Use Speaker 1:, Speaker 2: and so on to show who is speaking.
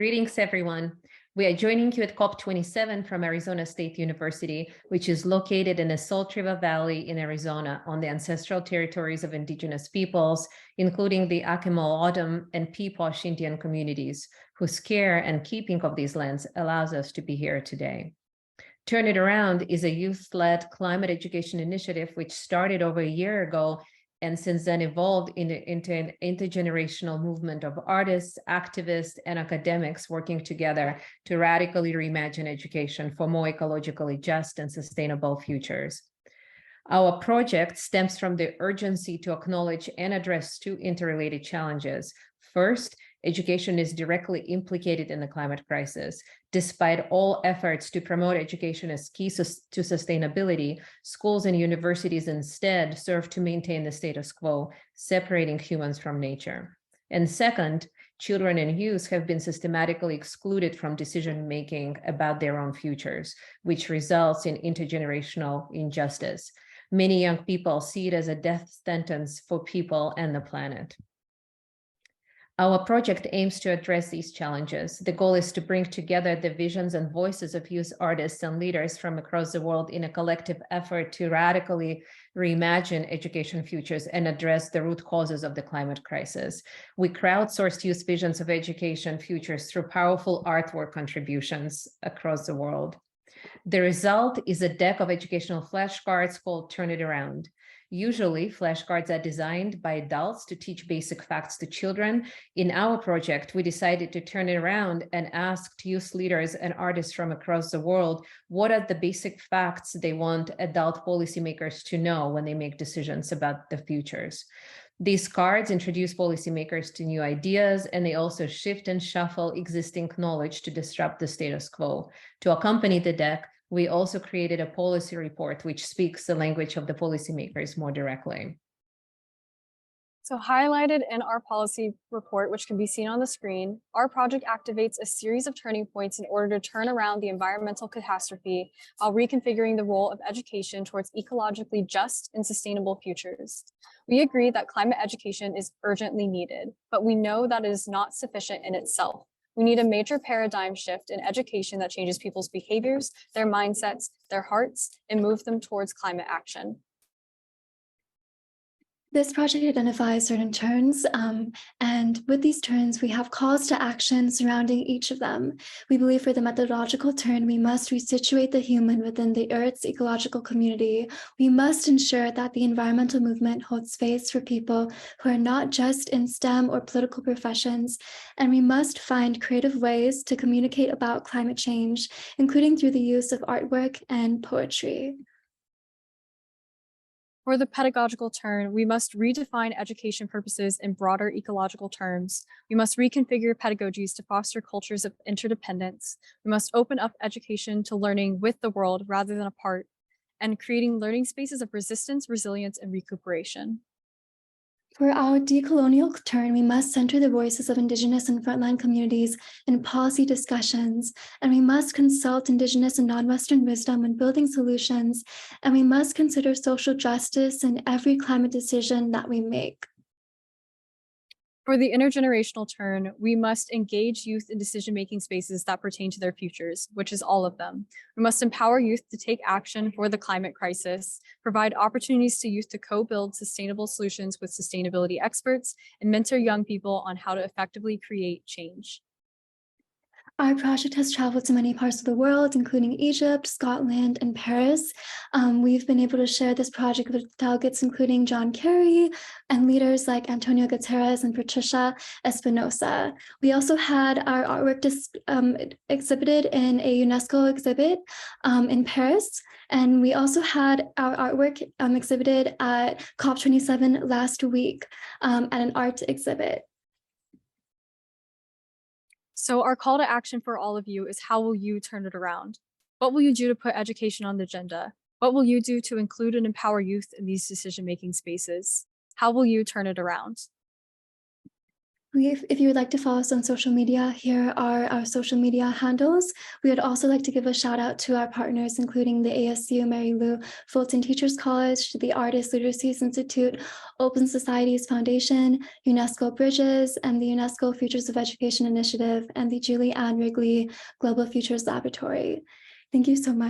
Speaker 1: Greetings, everyone. We are joining you at COP27 from Arizona State University, which is located in the Salt River Valley in Arizona on the ancestral territories of indigenous peoples, including the Acoma and Pequash Indian communities, whose care and keeping of these lands allows us to be here today. Turn It Around is a youth-led climate education initiative which started over a year ago and since then evolved into an intergenerational movement of artists, activists, and academics working together to radically reimagine education for more ecologically just and sustainable futures. Our project stems from the urgency to acknowledge and address two interrelated challenges. First, education is directly implicated in the climate crisis. Despite all efforts to promote education as key to sustainability, schools and universities instead serve to maintain the status quo, separating humans from nature. And second, children and youth have been systematically excluded from decision-making about their own futures, which results in intergenerational injustice. Many young people see it as a death sentence for people and the planet. Our project aims to address these challenges. The goal is to bring together the visions and voices of youth artists and leaders from across the world in a collective effort to radically reimagine education futures and address the root causes of the climate crisis. We crowdsourced youth visions of education futures through powerful artwork contributions across the world. The result is a deck of educational flashcards called Turn It Around. Usually, flashcards are designed by adults to teach basic facts to children. In our project, we decided to turn it around and ask youth leaders and artists from across the world what are the basic facts they want adult policymakers to know when they make decisions about the futures. These cards introduce policymakers to new ideas, and they also shift and shuffle existing knowledge to disrupt the status quo. To accompany the deck, we also created a policy report which speaks the language of the policymakers more directly.
Speaker 2: So highlighted in our policy report, which can be seen on the screen, our project activates a series of turning points in order to turn around the environmental catastrophe while reconfiguring the role of education towards ecologically just and sustainable futures. We agree that climate education is urgently needed, but we know that it is not sufficient in itself. We need a major paradigm shift in education that changes people's behaviors, their mindsets, their hearts, and move them towards climate action.
Speaker 3: This project identifies certain turns, and with these turns, we have calls to action surrounding each of them. We believe for the methodological turn, we must resituate the human within the Earth's ecological community. We must ensure that the environmental movement holds space for people who are not just in STEM or political professions, and we must find creative ways to communicate about climate change, including through the use of artwork and poetry.
Speaker 2: For the pedagogical turn, we must redefine education purposes in broader ecological terms. We must reconfigure pedagogies to foster cultures of interdependence. We must open up education to learning with the world rather than apart, and creating learning spaces of resistance, resilience, and recuperation.
Speaker 3: For our decolonial turn, we must center the voices of Indigenous and frontline communities in policy discussions, and we must consult Indigenous and non-Western wisdom when building solutions, and we must consider social justice in every climate decision that we make.
Speaker 2: For the intergenerational turn, we must engage youth in decision-making spaces that pertain to their futures, which is all of them. We must empower youth to take action for the climate crisis, provide opportunities to youth to co-build sustainable solutions with sustainability experts, and mentor young people on how to effectively create change.
Speaker 3: Our project has traveled to many parts of the world, including Egypt, Scotland, and Paris. We've been able to share this project with delegates, including John Kerry and leaders like Antonio Guterres and Patricia Espinosa. We also had our artwork exhibited in a UNESCO exhibit in Paris. And we also had our artwork exhibited at COP27 last week at an art exhibit.
Speaker 2: So our call to action for all of you is, how will you turn it around? What will you do to put education on the agenda? What will you do to include and empower youth in these decision-making spaces? How will you turn it around?
Speaker 3: If you would like to follow us on social media, here are our social media handles. We would also like to give a shout out to our partners, including the ASU Mary Lou Fulton Teachers College, the Artist Literacy Institute, Open Societies Foundation, UNESCO Bridges, and the UNESCO Futures of Education Initiative, and the Julie Ann Wrigley Global Futures Laboratory. Thank you so much.